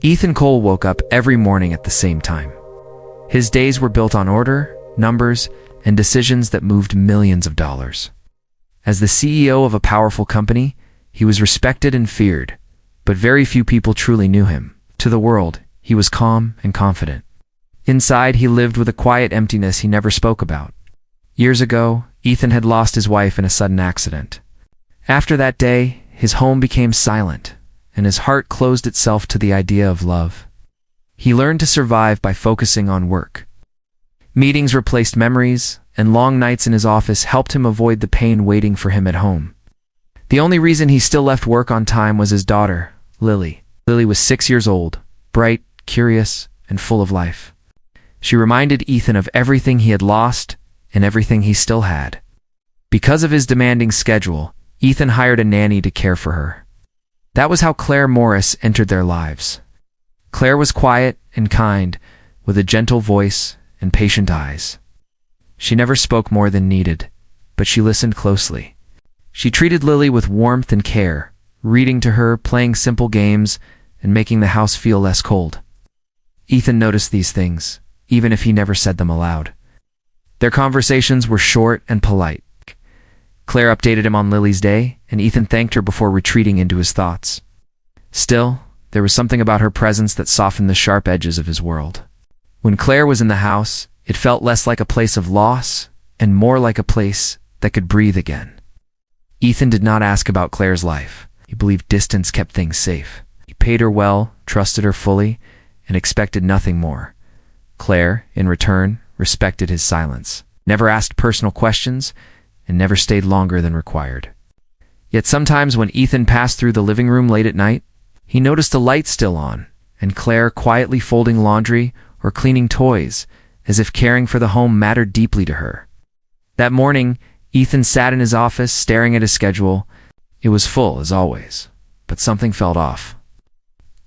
Ethan Cole woke up every morning at the same time. His days were built on order, numbers, and decisions that moved millions of dollars. As the CEO of a powerful company, he was respected and feared, but very few people truly knew him. To the world, he was calm and confident. Inside, he lived with a quiet emptiness he never spoke about. Years ago, Ethan had lost his wife in a sudden accident. After that day, his home became silent, and his heart closed itself to the idea of love. He learned to survive by focusing on work. Meetings replaced memories, and long nights in his office helped him avoid the pain waiting for him at home. The only reason he still left work on time was his daughter, Lily. Lily was 6 years old, bright, curious, and full of life. She reminded Ethan of everything he had lost and everything he still had. Because of his demanding schedule, Ethan hired a nanny to care for her. That was how Claire Morris entered their lives. Claire was quiet and kind, with a gentle voice and patient eyes. She never spoke more than needed, but she listened closely. She treated Lily with warmth and care, reading to her, playing simple games, and making the house feel less cold. Ethan noticed these things, even if he never said them aloud. Their conversations were short and polite. Claire updated him on Lily's day, and Ethan thanked her before retreating into his thoughts. Still, there was something about her presence that softened the sharp edges of his world. When Claire was in the house, it felt less like a place of loss and more like a place that could breathe again. Ethan did not ask about Claire's life. He believed distance kept things safe. He paid her well, trusted her fully, and expected nothing more. Claire, in return, respected his silence, never asked personal questions, and never stayed longer than required. Yet sometimes when Ethan passed through the living room late at night, he noticed the light still on, and Claire quietly folding laundry or cleaning toys, as if caring for the home mattered deeply to her. That morning, Ethan sat in his office staring at his schedule. It was full, as always, but something felt off.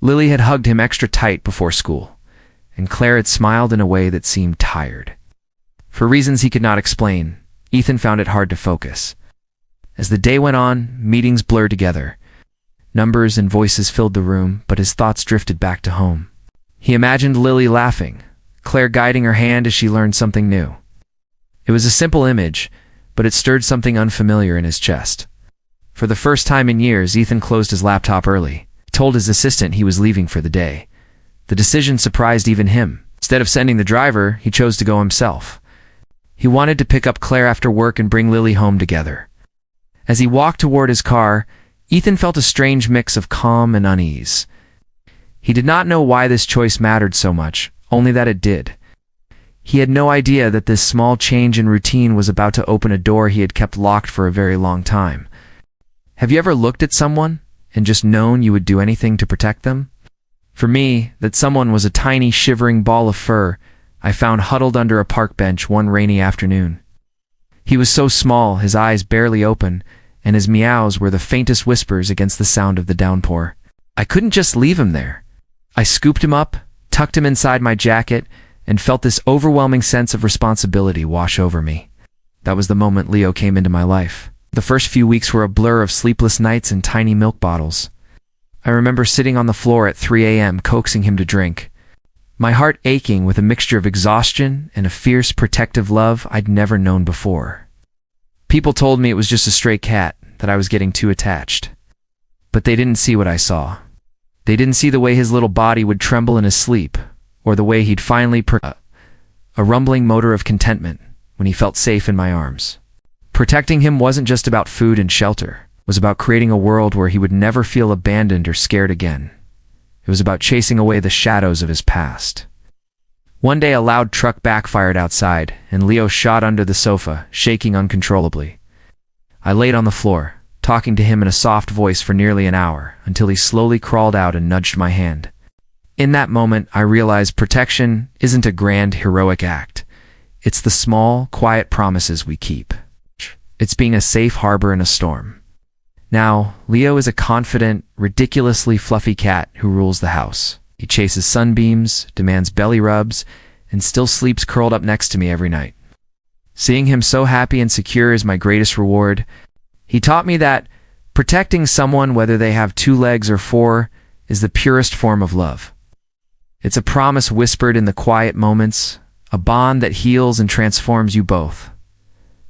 Lily had hugged him extra tight before school, and Claire had smiled in a way that seemed tired. For reasons he could not explain, Ethan found it hard to focus. As the day went on, meetings blurred together. Numbers and voices filled the room, but his thoughts drifted back to home. He imagined Lily laughing, Claire guiding her hand as she learned something new. It was a simple image, but it stirred something unfamiliar in his chest. For the first time in years, Ethan closed his laptop early. He told his assistant he was leaving for the day. The decision surprised even him. Instead of sending the driver, he chose to go himself. He wanted to pick up Claire after work and bring Lily home together. As he walked toward his car, Ethan felt a strange mix of calm and unease. He did not know why this choice mattered so much, only that it did. He had no idea that this small change in routine was about to open a door he had kept locked for a very long time. Have you ever looked at someone and just known you would do anything to protect them? For me, that someone was a tiny, shivering ball of fur I found huddled under a park bench one rainy afternoon. He was so small, his eyes barely open, and his meows were the faintest whispers against the sound of the downpour. I couldn't just leave him there. I scooped him up, tucked him inside my jacket, and felt this overwhelming sense of responsibility wash over me. That was the moment Leo came into my life. The first few weeks were a blur of sleepless nights and tiny milk bottles. I remember sitting on the floor at 3 a.m. coaxing him to drink, my heart aching with a mixture of exhaustion and a fierce, protective love I'd never known before. People told me it was just a stray cat, that I was getting too attached. But they didn't see what I saw. They didn't see the way his little body would tremble in his sleep, or the way he'd finally a rumbling motor of contentment when he felt safe in my arms. Protecting him wasn't just about food and shelter. It was about creating a world where he would never feel abandoned or scared again. It was about chasing away the shadows of his past. One day a loud truck backfired outside, and Leo shot under the sofa, shaking uncontrollably. I laid on the floor, talking to him in a soft voice for nearly an hour, until he slowly crawled out and nudged my hand. In that moment, I realized protection isn't a grand, heroic act. It's the small, quiet promises we keep. It's being a safe harbor in a storm. Now, Leo is a confident, ridiculously fluffy cat who rules the house. He chases sunbeams, demands belly rubs, and still sleeps curled up next to me every night. Seeing him so happy and secure is my greatest reward. He taught me that protecting someone, whether they have 2 legs or 4, is the purest form of love. It's a promise whispered in the quiet moments, a bond that heals and transforms you both.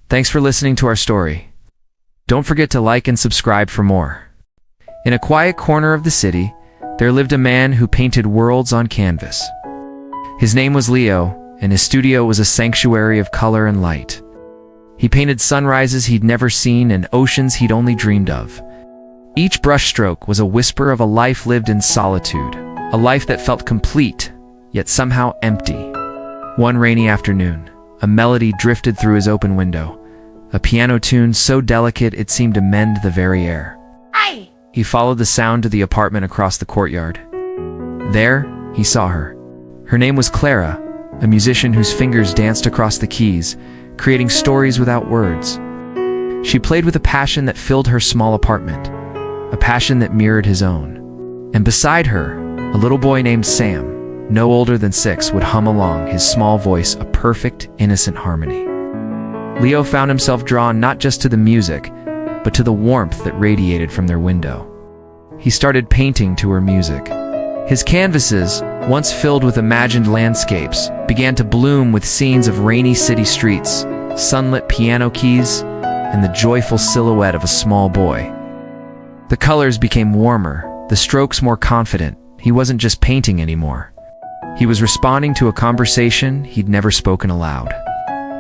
Thanks for listening to our story. Don't forget to like and subscribe for more. In a quiet corner of the city, there lived a man who painted worlds on canvas. His name was Leo, and his studio was a sanctuary of color and light. He painted sunrises he'd never seen and oceans he'd only dreamed of. Each brushstroke was a whisper of a life lived in solitude, a life that felt complete, yet somehow empty. One rainy afternoon, a melody drifted through his open window, a piano tune so delicate it seemed to mend the very air. Aye. He followed the sound to the apartment across the courtyard. There, he saw her. Her name was Clara, a musician whose fingers danced across the keys, creating stories without words. She played with a passion that filled her small apartment, a passion that mirrored his own. And beside her, a little boy named Sam, no older than 6, would hum along, his small voice a perfect, innocent harmony. Leo found himself drawn not just to the music, but to the warmth that radiated from their window. He started painting to her music. His canvases, once filled with imagined landscapes, began to bloom with scenes of rainy city streets, sunlit piano keys, and the joyful silhouette of a small boy. The colors became warmer, the strokes more confident. He wasn't just painting anymore. He was responding to a conversation he'd never spoken aloud.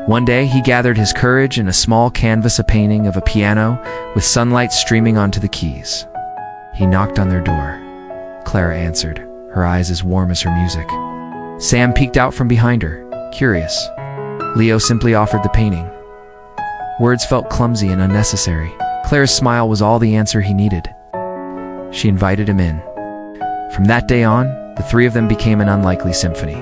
One day, he gathered his courage in a small canvas, a painting of a piano with sunlight streaming onto the keys. He knocked on their door. Clara answered, her eyes as warm as her music. Sam peeked out from behind her, curious. Leo simply offered the painting. Words felt clumsy and unnecessary. Clara's smile was all the answer he needed. She invited him in. From that day on, the three of them became an unlikely symphony.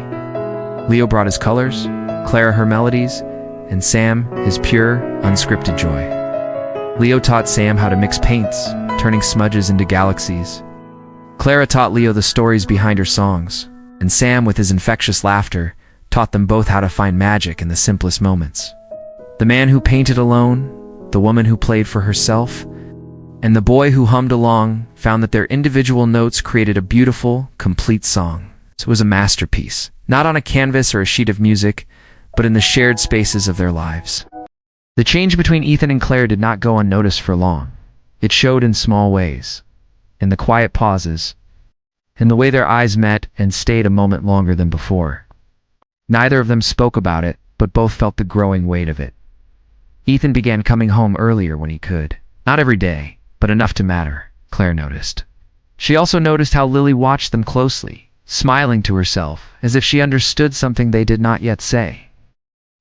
Leo brought his colors, Clara her melodies, and Sam his pure, unscripted joy. Leo taught Sam how to mix paints, turning smudges into galaxies. Clara taught Leo the stories behind her songs, and Sam, with his infectious laughter, taught them both how to find magic in the simplest moments. The man who painted alone, the woman who played for herself, and the boy who hummed along found that their individual notes created a beautiful, complete song. It was a masterpiece, not on a canvas or a sheet of music, but in the shared spaces of their lives. The change between Ethan and Claire did not go unnoticed for long. It showed in small ways, in the quiet pauses, in the way their eyes met and stayed a moment longer than before. Neither of them spoke about it, but both felt the growing weight of it. Ethan began coming home earlier when he could. Not every day, but enough to matter, Claire noticed. She also noticed how Lily watched them closely, smiling to herself, as if she understood something they did not yet say.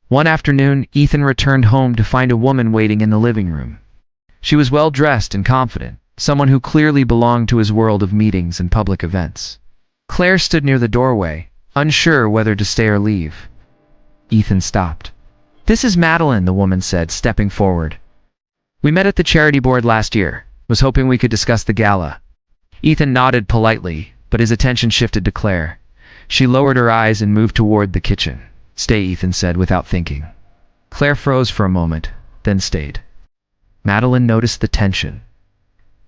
One afternoon, Ethan returned home to find a woman waiting in the living room. She was well-dressed and confident, someone who clearly belonged to his world of meetings and public events. Claire stood near the doorway, unsure whether to stay or leave. Ethan stopped. "This is Madeline," the woman said, stepping forward. "We met at the charity board last year. Was hoping we could discuss the gala." Ethan nodded politely, but his attention shifted to Claire. She lowered her eyes and moved toward the kitchen. "Stay," Ethan said without thinking. Claire froze for a moment, then stayed. Madeline noticed the tension.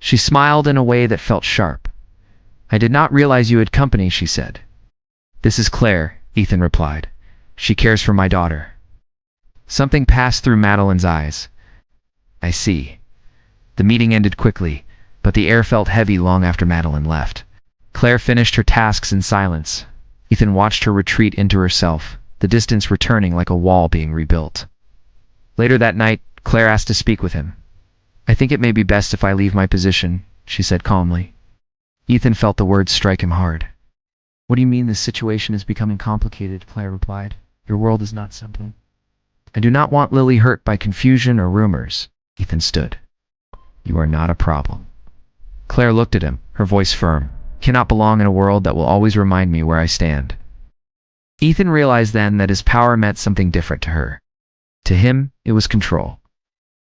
She smiled in a way that felt sharp. "I did not realize you had company," she said. "This is Claire," Ethan replied. "She cares for my daughter." Something passed through Madeline's eyes. "I see." The meeting ended quickly, but the air felt heavy long after Madeline left. Claire finished her tasks in silence. Ethan watched her retreat into herself, the distance returning like a wall being rebuilt. Later that night, Claire asked to speak with him. "I think it may be best if I leave my position," she said calmly. Ethan felt the words strike him hard. "What do you mean this situation is becoming complicated?" Claire replied. "Your world is not simple." "I do not want Lily hurt by confusion or rumors." Ethan stood. "You are not a problem." Claire looked at him, her voice firm. "I cannot belong in a world that will always remind me where I stand." Ethan realized then that his power meant something different to her. To him, it was control.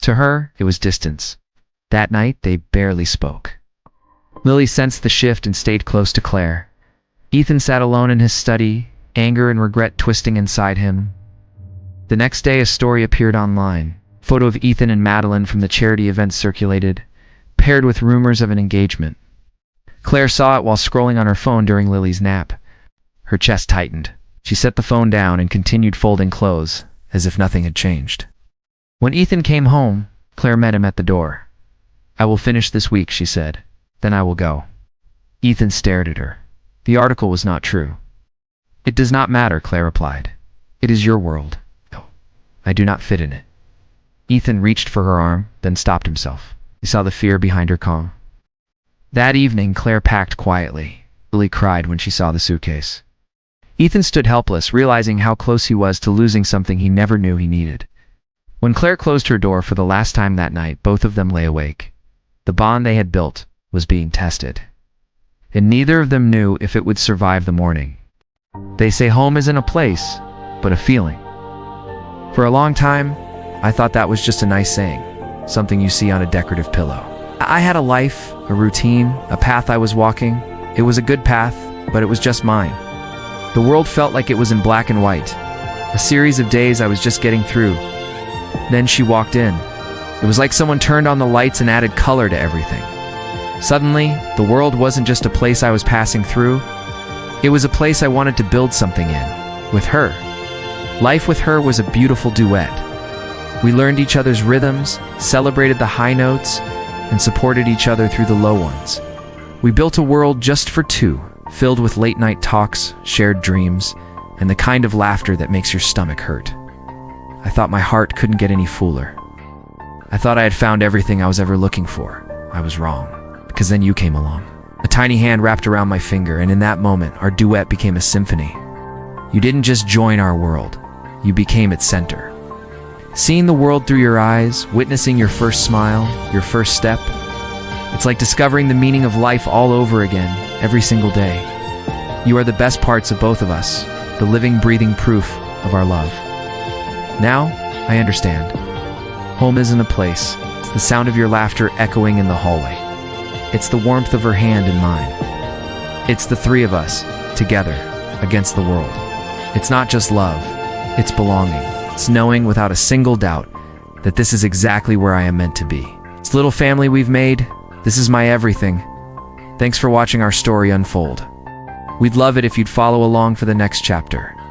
To her, it was distance. That night, they barely spoke. Lily sensed the shift and stayed close to Claire. Ethan sat alone in his study, anger and regret twisting inside him. The next day, a story appeared online. A photo of Ethan and Madeline from the charity event circulated, paired with rumors of an engagement. Claire saw it while scrolling on her phone during Lily's nap. Her chest tightened. She set the phone down and continued folding clothes, as if nothing had changed. When Ethan came home, Claire met him at the door. "I will finish this week," she said. "Then I will go." Ethan stared at her. The article was not true. "It does not matter," Claire replied. "It is your world. I do not fit in it." Ethan reached for her arm, then stopped himself. He saw the fear behind her calm. That evening, Claire packed quietly. Lily cried when she saw the suitcase. Ethan stood helpless, realizing how close he was to losing something he never knew he needed. When Claire closed her door for the last time that night, both of them lay awake. The bond they had built was being tested, and neither of them knew if it would survive the morning. They say home isn't a place, but a feeling. For a long time, I thought that was just a nice saying, something you see on a decorative pillow. I had a life, a routine, a path I was walking. It was a good path, but it was just mine. The world felt like it was in black and white, a series of days I was just getting through. Then she walked in. It was like someone turned on the lights and added color to everything. Suddenly, the world wasn't just a place I was passing through. It was a place I wanted to build something in, with her. Life with her was a beautiful duet. We learned each other's rhythms, celebrated the high notes, and supported each other through the low ones. We built a world just for two, filled with late-night talks, shared dreams, and the kind of laughter that makes your stomach hurt. I thought my heart couldn't get any fuller. I thought I had found everything I was ever looking for. I was wrong, because then you came along. A tiny hand wrapped around my finger, and in that moment, our duet became a symphony. You didn't just join our world, you became its center. Seeing the world through your eyes, witnessing your first smile, your first step, it's like discovering the meaning of life all over again, every single day. You are the best parts of both of us, the living, breathing proof of our love. Now, I understand. Home isn't a place. It's the sound of your laughter echoing in the hallway. It's the warmth of her hand in mine. It's the three of us, together, against the world. It's not just love, it's belonging. It's knowing without a single doubt that this is exactly where I am meant to be. This little family we've made, this is my everything. Thanks for watching our story unfold. We'd love it if you'd follow along for the next chapter.